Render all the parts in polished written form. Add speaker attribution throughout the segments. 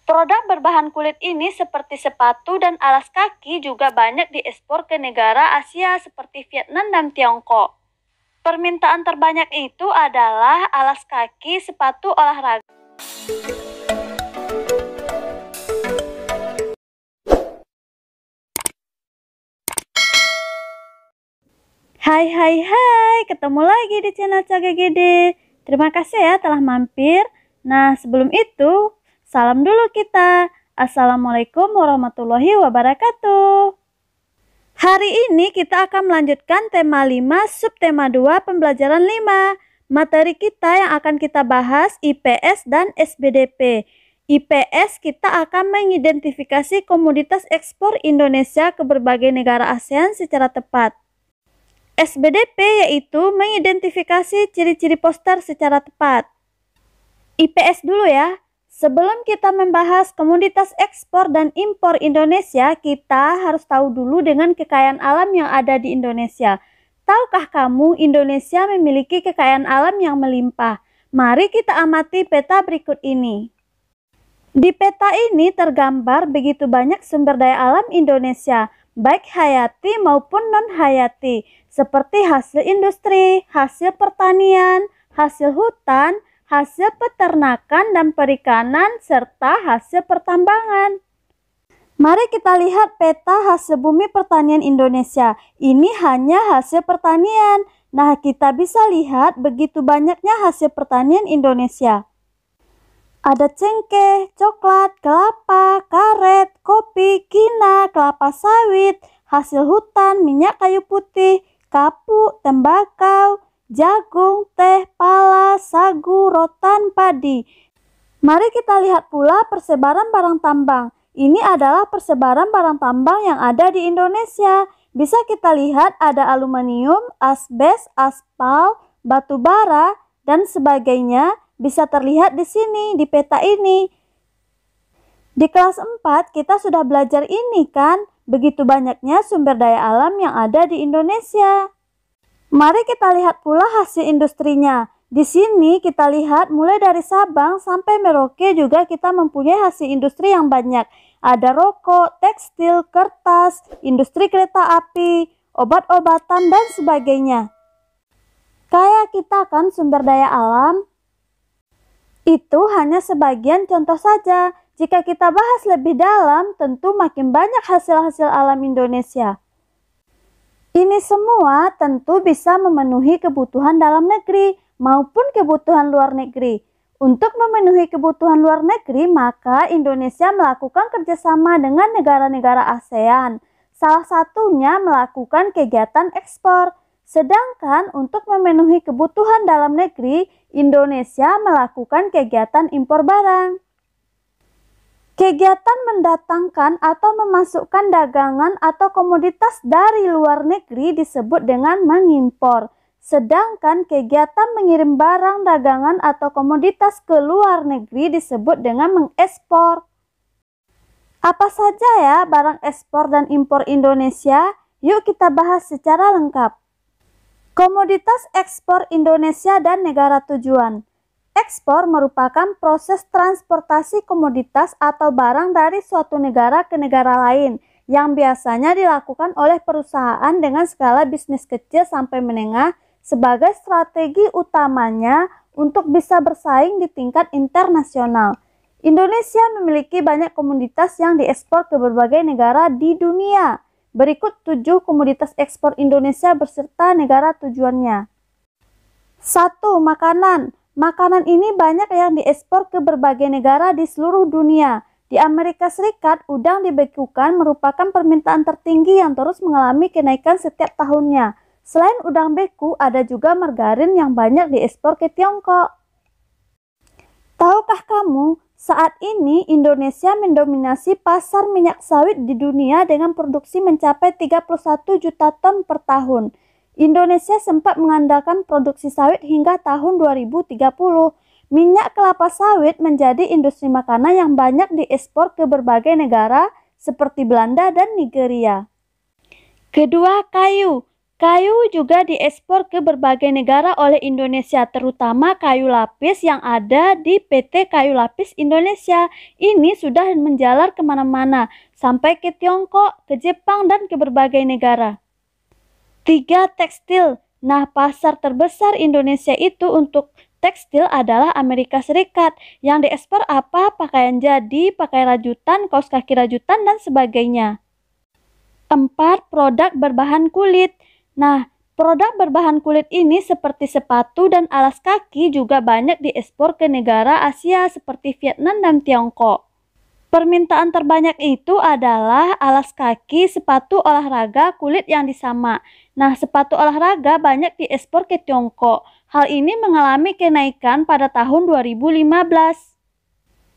Speaker 1: Produk berbahan kulit ini seperti sepatu dan alas kaki juga banyak diekspor ke negara Asia seperti Vietnam dan Tiongkok. Permintaan terbanyak itu adalah alas kaki, sepatu olahraga. Hai, ketemu lagi di channel CGGD. Terima kasih ya telah mampir. Nah, sebelum itu, salam dulu kita. Assalamualaikum warahmatullahi wabarakatuh. Hari ini kita akan melanjutkan tema 5, subtema 2, pembelajaran 5. Materi kita yang akan kita bahas IPS dan SBDP. IPS kita akan mengidentifikasi komoditas ekspor Indonesia ke berbagai negara ASEAN secara tepat. SBDP yaitu mengidentifikasi ciri-ciri poster secara tepat. IPS dulu ya. Sebelum kita membahas komoditas ekspor dan impor Indonesia, kita harus tahu dulu dengan kekayaan alam yang ada di Indonesia. Tahukah kamu Indonesia memiliki kekayaan alam yang melimpah? Mari kita amati peta berikut ini. Di peta ini tergambar begitu banyak sumber daya alam Indonesia, baik hayati maupun non-hayati, seperti hasil industri, hasil pertanian, hasil hutan, hasil peternakan dan perikanan, serta hasil pertambangan. Mari kita lihat peta hasil bumi pertanian Indonesia. Ini hanya hasil pertanian. Nah, kita bisa lihat begitu banyaknya hasil pertanian Indonesia. Ada cengkeh, coklat, kelapa, karet, kopi, kina, kelapa sawit, hasil hutan, minyak kayu putih, kapuk, tembakau, jagung, teh, pala, sagu, rotan, padi. Mari kita lihat pula persebaran barang tambang. Ini adalah persebaran barang tambang yang ada di Indonesia. Bisa kita lihat ada aluminium, asbes, aspal, batu bara, dan sebagainya. Bisa terlihat di sini, di peta ini. Di kelas 4 kita sudah belajar ini kan? Begitu banyaknya sumber daya alam yang ada di Indonesia. Mari kita lihat pula hasil industrinya. Di sini kita lihat mulai dari Sabang sampai Merauke juga kita mempunyai hasil industri yang banyak. Ada rokok, tekstil, kertas, industri kereta api, obat-obatan, dan sebagainya. Kayak kita kan sumber daya alam. Itu hanya sebagian contoh saja. Jika kita bahas lebih dalam, tentu makin banyak hasil-hasil alam Indonesia. Ini semua tentu bisa memenuhi kebutuhan dalam negeri maupun kebutuhan luar negeri. Untuk memenuhi kebutuhan luar negeri, maka Indonesia melakukan kerjasama dengan negara-negara ASEAN. Salah satunya melakukan kegiatan ekspor. Sedangkan untuk memenuhi kebutuhan dalam negeri, Indonesia melakukan kegiatan impor barang. Kegiatan mendatangkan atau memasukkan dagangan atau komoditas dari luar negeri disebut dengan mengimpor. Sedangkan kegiatan mengirim barang, dagangan atau komoditas ke luar negeri disebut dengan mengekspor. Apa saja ya barang ekspor dan impor Indonesia? Yuk kita bahas secara lengkap. Komoditas ekspor Indonesia dan negara tujuan. Ekspor merupakan proses transportasi komoditas atau barang dari suatu negara ke negara lain yang biasanya dilakukan oleh perusahaan dengan skala bisnis kecil sampai menengah sebagai strategi utamanya untuk bisa bersaing di tingkat internasional. Indonesia memiliki banyak komoditas yang diekspor ke berbagai negara di dunia. Berikut 7 komoditas ekspor Indonesia beserta negara tujuannya. 1. Makanan. Makanan ini banyak yang diekspor ke berbagai negara di seluruh dunia. Di Amerika Serikat, udang dibekukan merupakan permintaan tertinggi yang terus mengalami kenaikan setiap tahunnya. Selain udang beku, ada juga margarin yang banyak diekspor ke Tiongkok. Tahukah kamu, saat ini Indonesia mendominasi pasar minyak sawit di dunia dengan produksi mencapai 31 juta ton per tahun. Indonesia sempat mengandalkan produksi sawit hingga tahun 2030. Minyak kelapa sawit menjadi industri makanan yang banyak diekspor ke berbagai negara seperti Belanda dan Nigeria. Kedua, kayu. Kayu juga diekspor ke berbagai negara oleh Indonesia, terutama kayu lapis yang ada di PT Kayu Lapis Indonesia. Ini sudah menjalar kemana-mana, sampai ke Tiongkok, ke Jepang, dan ke berbagai negara. 3. Tekstil. Nah, pasar terbesar Indonesia itu untuk tekstil adalah Amerika Serikat. Yang diekspor apa? Pakaian jadi, pakaian rajutan, kaos kaki rajutan, dan sebagainya. 4. Produk berbahan kulit. Nah, produk berbahan kulit ini seperti sepatu dan alas kaki juga banyak diekspor ke negara Asia seperti Vietnam dan Tiongkok. Permintaan terbanyak itu adalah alas kaki, sepatu olahraga, kulit yang disama. Nah, sepatu olahraga banyak diekspor ke Tiongkok. Hal ini mengalami kenaikan pada tahun 2015.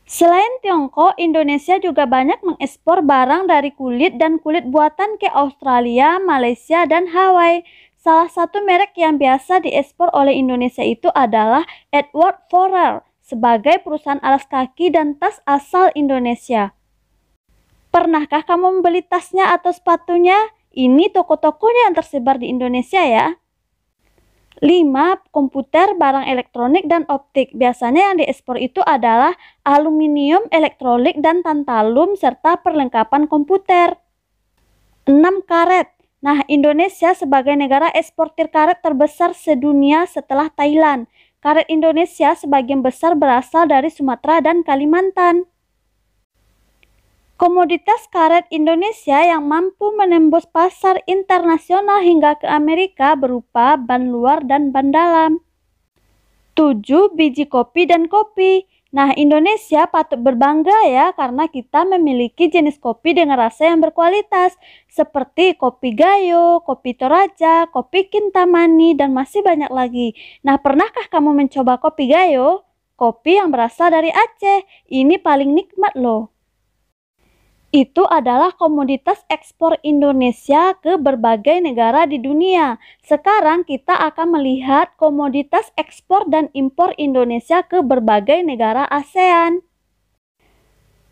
Speaker 1: Selain Tiongkok, Indonesia juga banyak mengekspor barang dari kulit dan kulit buatan ke Australia, Malaysia, dan Hawaii. Salah satu merek yang biasa diekspor oleh Indonesia itu adalah Edward Forrer sebagai perusahaan alas kaki dan tas asal Indonesia. Pernahkah kamu membeli tasnya atau sepatunya? Ini toko-tokonya yang tersebar di Indonesia ya. 5. Komputer, barang elektronik, dan optik. Biasanya yang diekspor itu adalah aluminium, elektronik, dan tantalum, serta perlengkapan komputer. 6. Karet. Nah, Indonesia sebagai negara eksportir karet terbesar sedunia setelah Thailand. Karet Indonesia sebagian besar berasal dari Sumatera dan Kalimantan. Komoditas karet Indonesia yang mampu menembus pasar internasional hingga ke Amerika berupa ban luar dan ban dalam. 7. Biji kopi dan kopi. Nah, Indonesia patut berbangga ya karena kita memiliki jenis kopi dengan rasa yang berkualitas seperti kopi Gayo, kopi Toraja, kopi Kintamani, dan masih banyak lagi. Nah, pernahkah kamu mencoba kopi Gayo? Kopi yang berasal dari Aceh. Ini paling nikmat loh. Itu adalah komoditas ekspor Indonesia ke berbagai negara di dunia. Sekarang kita akan melihat komoditas ekspor dan impor Indonesia ke berbagai negara ASEAN.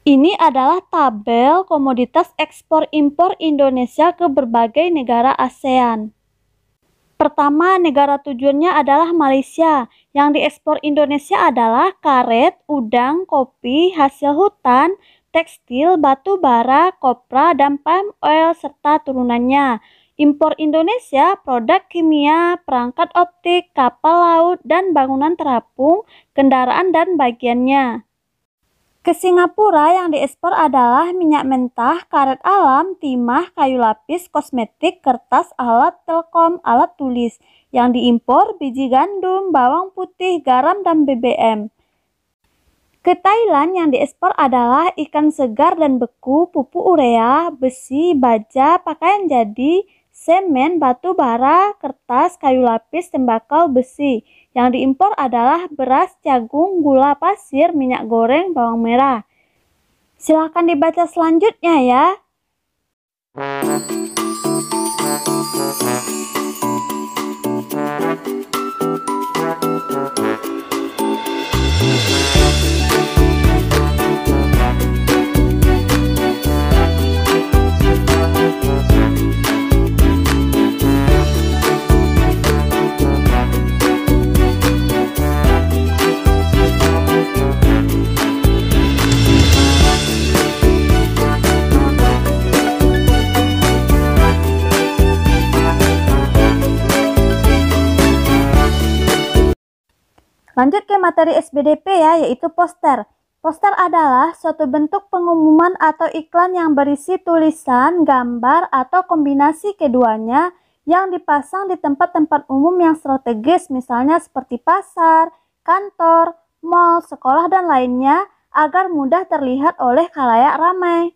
Speaker 1: Ini adalah tabel komoditas ekspor impor Indonesia ke berbagai negara ASEAN. Pertama, negara tujuannya adalah Malaysia. Yang diekspor Indonesia adalah karet, udang, kopi, hasil hutan, tekstil, batu bara, kopra, dan palm oil serta turunannya. Impor Indonesia produk kimia, perangkat optik, kapal laut, dan bangunan terapung, kendaraan dan bagiannya. Ke Singapura yang diekspor adalah minyak mentah, karet alam, timah, kayu lapis, kosmetik, kertas, alat telkom, alat tulis. Yang diimpor biji gandum, bawang putih, garam, dan BBM. Ke Thailand yang diekspor adalah ikan segar dan beku, pupuk urea, besi, baja, pakaian jadi, semen, batu bara, kertas, kayu lapis, tembakau, besi. Yang diimpor adalah beras, jagung, gula pasir, minyak goreng, bawang merah. Silahkan dibaca selanjutnya ya. Lanjut ke materi SBDP ya, yaitu poster. Poster adalah suatu bentuk pengumuman atau iklan yang berisi tulisan, gambar, atau kombinasi keduanya yang dipasang di tempat-tempat umum yang strategis, misalnya seperti pasar, kantor, mal, sekolah, dan lainnya, agar mudah terlihat oleh khalayak ramai.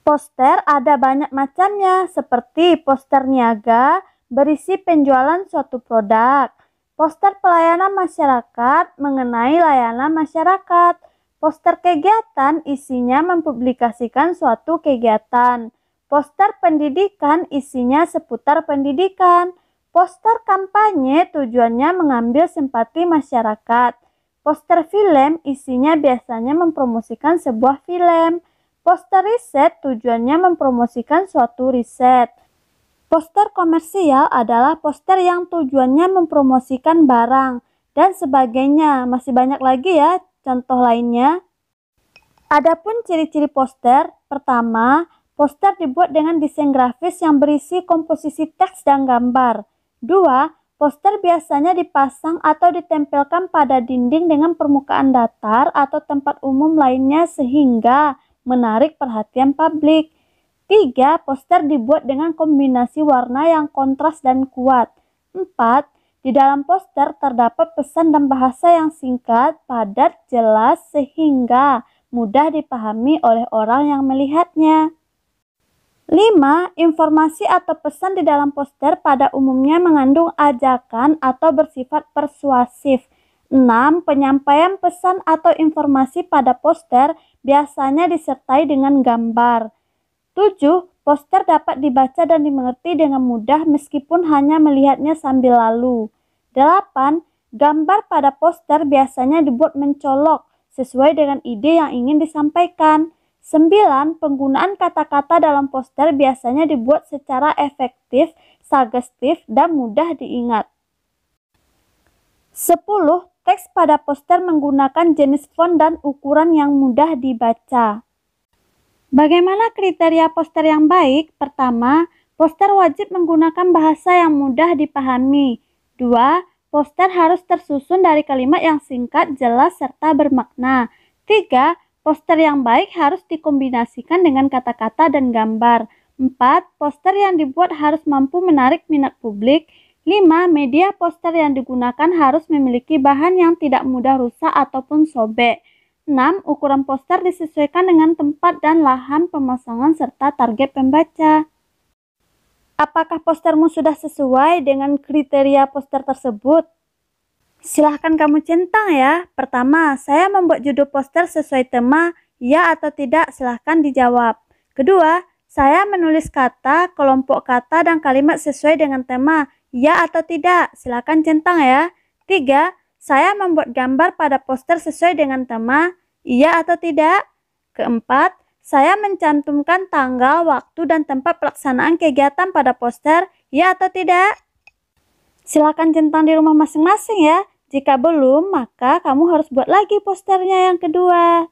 Speaker 1: Poster ada banyak macamnya, seperti poster niaga, berisi penjualan suatu produk. Poster pelayanan masyarakat mengenai layanan masyarakat. Poster kegiatan isinya mempublikasikan suatu kegiatan. Poster pendidikan isinya seputar pendidikan. Poster kampanye tujuannya mengambil simpati masyarakat. Poster film isinya biasanya mempromosikan sebuah film. Poster riset tujuannya mempromosikan suatu riset. Poster komersial adalah poster yang tujuannya mempromosikan barang dan sebagainya. Masih banyak lagi ya contoh lainnya. Adapun ciri-ciri poster, pertama, poster dibuat dengan desain grafis yang berisi komposisi teks dan gambar. 2. Poster biasanya dipasang atau ditempelkan pada dinding dengan permukaan datar atau tempat umum lainnya sehingga menarik perhatian publik. 3. Poster dibuat dengan kombinasi warna yang kontras dan kuat. 4. Di dalam poster terdapat pesan dan bahasa yang singkat, padat, jelas sehingga mudah dipahami oleh orang yang melihatnya. 5. Informasi atau pesan di dalam poster pada umumnya mengandung ajakan atau bersifat persuasif. 6. Penyampaian pesan atau informasi pada poster biasanya disertai dengan gambar. 7. Poster dapat dibaca dan dimengerti dengan mudah meskipun hanya melihatnya sambil lalu. 8. Gambar pada poster biasanya dibuat mencolok sesuai dengan ide yang ingin disampaikan. 9. Penggunaan kata-kata dalam poster biasanya dibuat secara efektif, sugestif, dan mudah diingat. 10. Teks pada poster menggunakan jenis font dan ukuran yang mudah dibaca. Bagaimana kriteria poster yang baik? Pertama, poster wajib menggunakan bahasa yang mudah dipahami. 2. Poster harus tersusun dari kalimat yang singkat, jelas, serta bermakna. 3. Poster yang baik harus dikombinasikan dengan kata-kata dan gambar. 4. Poster yang dibuat harus mampu menarik minat publik. 5. Media poster yang digunakan harus memiliki bahan yang tidak mudah rusak ataupun sobek. 6. Ukuran poster disesuaikan dengan tempat dan lahan pemasangan serta target pembaca. Apakah postermu sudah sesuai dengan kriteria poster tersebut? Silahkan kamu centang ya. Pertama, saya membuat judul poster sesuai tema, ya atau tidak, silahkan dijawab. Kedua, saya menulis kata, kelompok kata, dan kalimat sesuai dengan tema, ya atau tidak, silahkan centang ya. 3. Saya membuat gambar pada poster sesuai dengan tema, iya atau tidak. Keempat, saya mencantumkan tanggal, waktu, dan tempat pelaksanaan kegiatan pada poster, ya atau tidak. Silahkan centang di rumah masing-masing ya. Jika belum, maka kamu harus buat lagi posternya yang kedua.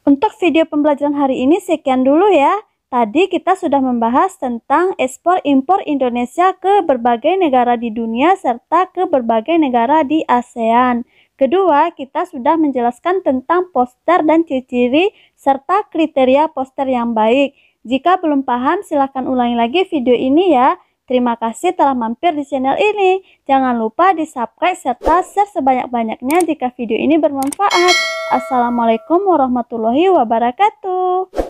Speaker 1: Untuk video pembelajaran hari ini sekian dulu ya. Tadi kita sudah membahas tentang ekspor-impor Indonesia ke berbagai negara di dunia serta ke berbagai negara di ASEAN. Kedua, kita sudah menjelaskan tentang poster dan ciri-ciri serta kriteria poster yang baik. Jika belum paham, silahkan ulangi lagi video ini ya. Terima kasih telah mampir di channel ini. Jangan lupa di-subscribe serta share sebanyak-banyaknya jika video ini bermanfaat. Assalamualaikum warahmatullahi wabarakatuh.